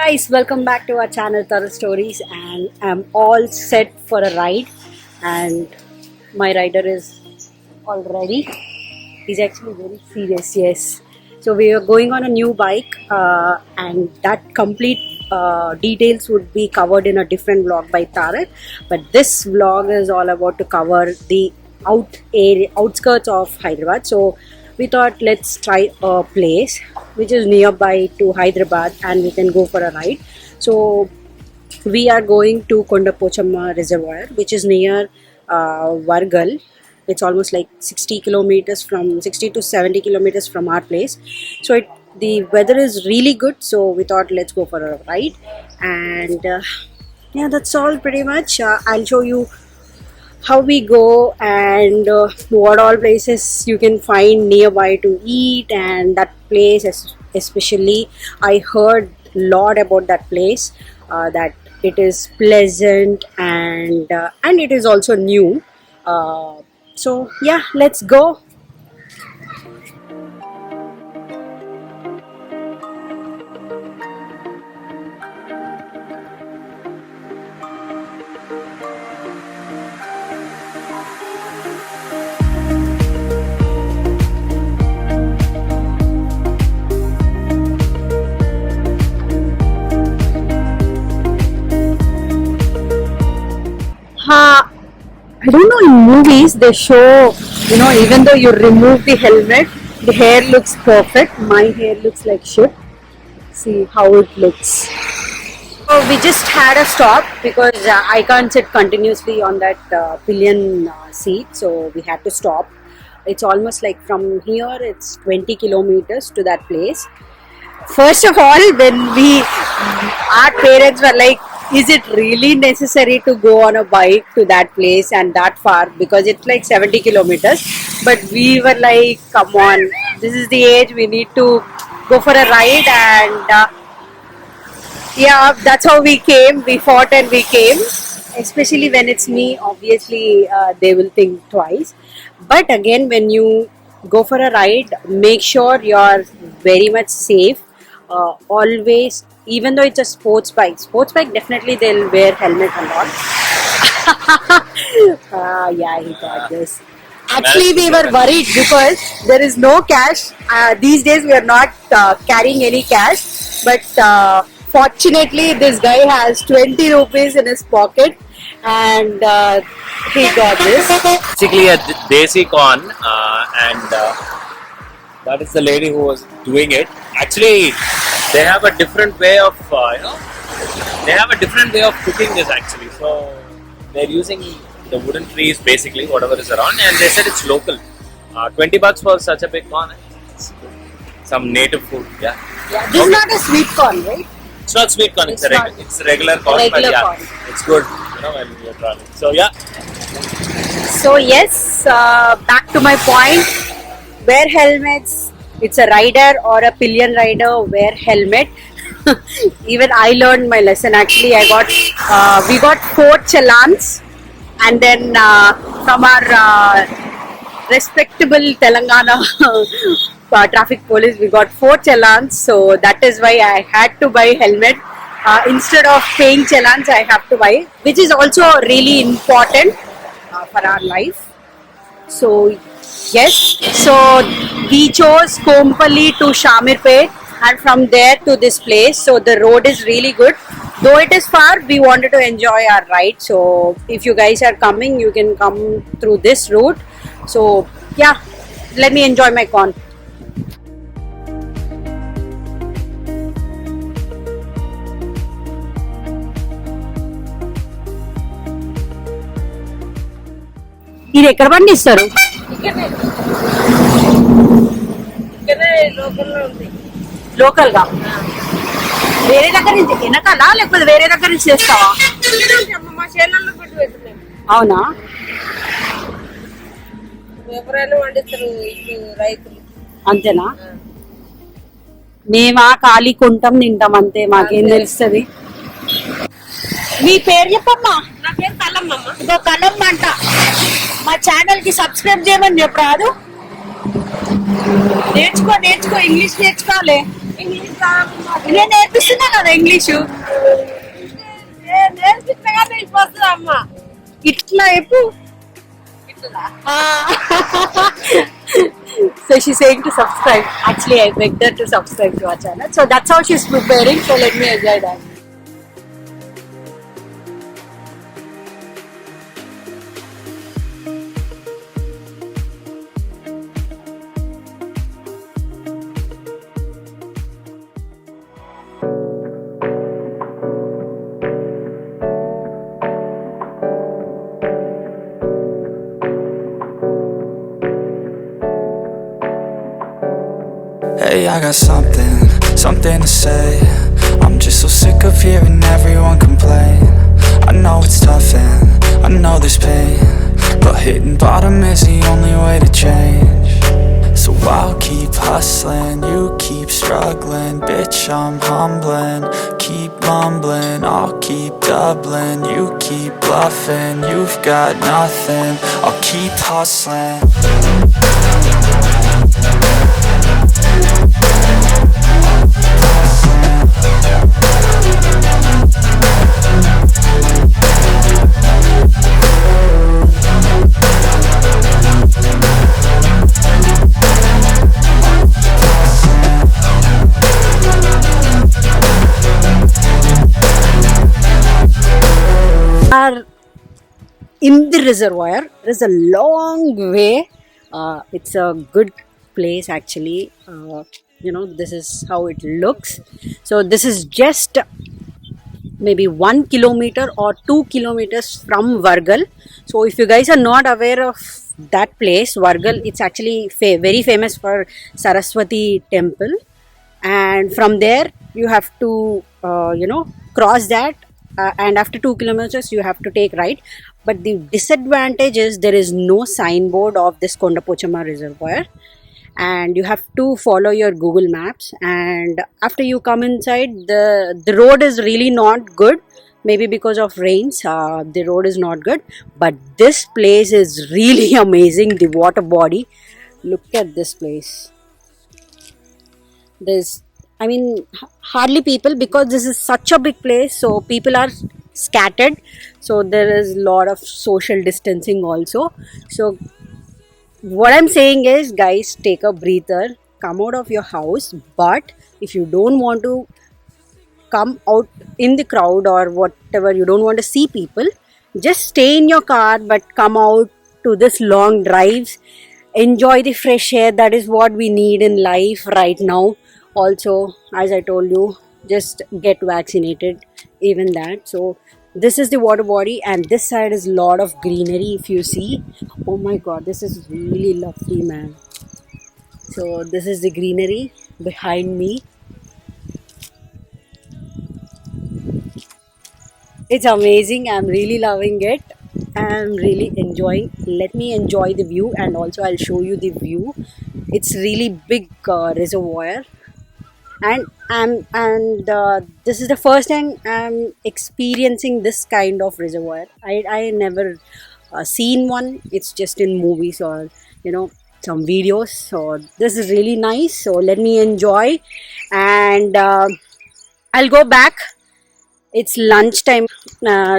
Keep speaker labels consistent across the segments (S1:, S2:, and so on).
S1: Guys, welcome back to our channel Thorough Stories, and I'm all set for a ride. And my rider is all ready. He's actually very serious, yes. So we are going on a new bike, and that complete details would be covered in a different vlog by Tarak. But this vlog is all about to cover the outskirts of Hyderabad. So we thought let's try a place which is nearby to Hyderabad and we can go for a ride. So we are going to Kondapochamma Reservoir, which is near Vargal. It's almost like 60 to 70 kilometers from our place. So the weather is really good, so we thought let's go for a ride. And yeah, that's all pretty much. I'll show you how we go and what all places you can find nearby to eat, and that place especially I heard a lot about that place, that it is pleasant and it is also new, so yeah, let's go. I don't know, in movies they show, even though you remove the helmet, the hair looks perfect. My hair looks like shit. See how it looks. So we just had a stop because I can't sit continuously on that pillion seat, so we had to stop. It's almost like from here, it's 20 kilometers to that place. First of all, our parents were like, is it really necessary to go on a bike to that place and that far, because it's like 70 kilometers. But we were like, come on, this is the age, we need to go for a ride. And yeah, that's how we came. We fought and we came. Especially when it's me, obviously they will think twice. But again, when you go for a ride, make sure you're very much safe. Always, even though it's a sports bike definitely they'll wear helmet a lot. Yeah, he got this. Actually, we were worried because there is no cash. These days we are not carrying any cash, but fortunately this guy has 20 rupees in his pocket, and he got this.
S2: Basically a desi corn, and that is the lady who was doing it. Actually, they have a different way of cooking this actually. So they're using the wooden trees, basically whatever is around, and they said it's local. 20 bucks for such a big corn. Some native food. Yeah.
S1: Yeah, this is not a sweet corn, right?
S2: It's not sweet corn. It's a regular corn.
S1: Regular
S2: but yeah,
S1: corn.
S2: it's good. When you're traveling. So yeah.
S1: So yes, back to my point. Wear helmets. It's a rider or a pillion rider, wear helmet. Even I learned my lesson. Actually, we got 4 challans, and then from our respectable Telangana traffic police, we got 4 challans. So that is why I had to buy helmet. Instead of paying challans, I have to buy, which is also really important for our life. So yes, so we chose Kompally to Shamirpet, and from there to this place. So the road is really good. Though it is far, we wanted to enjoy our ride. So if you guys are coming, you can come through this route. So yeah, let me enjoy my corn. ఇది ఎక్కడ పండిస్తారు? Local గా వేరే దగ్గర నుంచి వెనకాల, లేకపోతే వేరే దగ్గర నుంచి చేస్తావా? అవునా? అంతేనా? మేమా ఖాళీ కొంటాం తింటాం అంతే, మాకేం తెలుస్తుంది. మీ పేరు చెప్పమ్మా.
S3: నా పేరు కలమ్మ.
S1: ఇదో కలమ్మ అంట. మా ఛానల్ కి సబ్స్క్రైబ్ చేయమని చెప్పరాదు? నేర్చుకో ఇంగ్లీష్ నేర్చుకోవాలి.
S3: ఇంగ్లీష్
S1: నేను నేర్పిస్తున్నా కదా ఇంగ్లీషు. ఇట్లా ఎప్పుడు so she's saying to subscribe. Actually, I begged her to subscribe to our channel. So that's how she's preparing. So let me enjoy that.
S3: Hey, I got something to say. I'm just so sick of hearing everyone complain. I know it's tough and I know there's pain, but hitting bottom is the only way to change. So I'll keep hustling, you keep struggling. Bitch, I'm humbling, keep mumbling. I'll keep doubling, you keep bluffing. You've got nothing, I'll keep hustling.
S1: Are in the reservoir. There's a long way. It's a good place actually. This is how it looks. So this is just maybe 1 kilometer or 2 kilometers from Vargal. So if you guys are not aware of that place, Vargal, it's actually very famous for Saraswati temple, and from there you have to cross that, and after 2 kilometers you have to take right. But the disadvantage is there is no signboard of this Kondapochama reservoir, and you have to follow your Google Maps. And after you come inside, the road is really not good, maybe because of rains. The road is not good, but this place is really amazing. The water body, look at this place. There's, I mean, hardly people, because this is such a big place, so people are scattered, so there is a lot of social distancing also. So what I'm saying is, guys, take a breather, come out of your house. But if you don't want to come out in the crowd or whatever, you don't want to see people, just stay in your car, but come out to this long drives, enjoy the fresh air. That is what we need in life right now. Also, as I told you, just get vaccinated, even that. So this is the water body, and this side is a lot of greenery. If you see, oh my god, this is really lovely, man. So this is the greenery behind me. It's amazing. I'm really loving it. I'm really enjoying. Let me enjoy the view, and also I'll show you the view. It's really big reservoir, and this is the first time I'm experiencing this kind of reservoir. I never seen one. It's just in movies or some videos. So this is really nice. So let me enjoy, and I'll go back. It's lunchtime,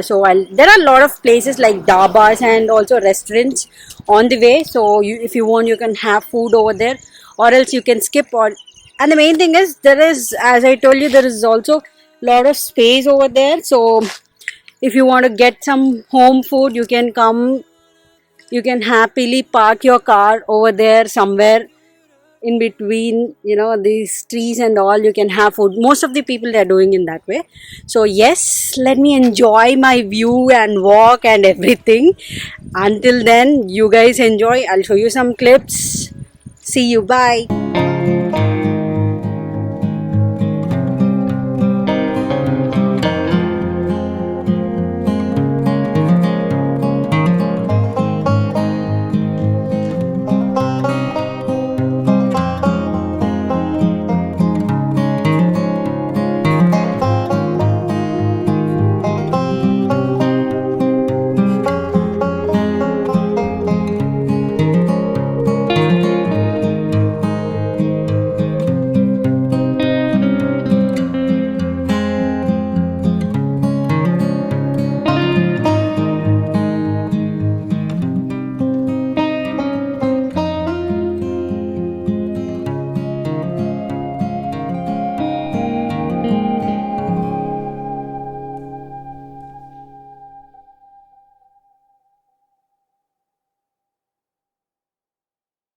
S1: so there are a lot of places like dabas and also restaurants on the way. So if you want, you can have food over there, or else you can skip. And the main thing is, there is, as I told you, there is also a lot of space over there. So if you want to get some home food, you can come. You can happily park your car over there somewhere in between these trees and all. You can have food. Most of the people, they are doing in that way. So yes, let me enjoy my view and walk and everything. Until then, you guys enjoy. I'll show you some clips. See you. Bye.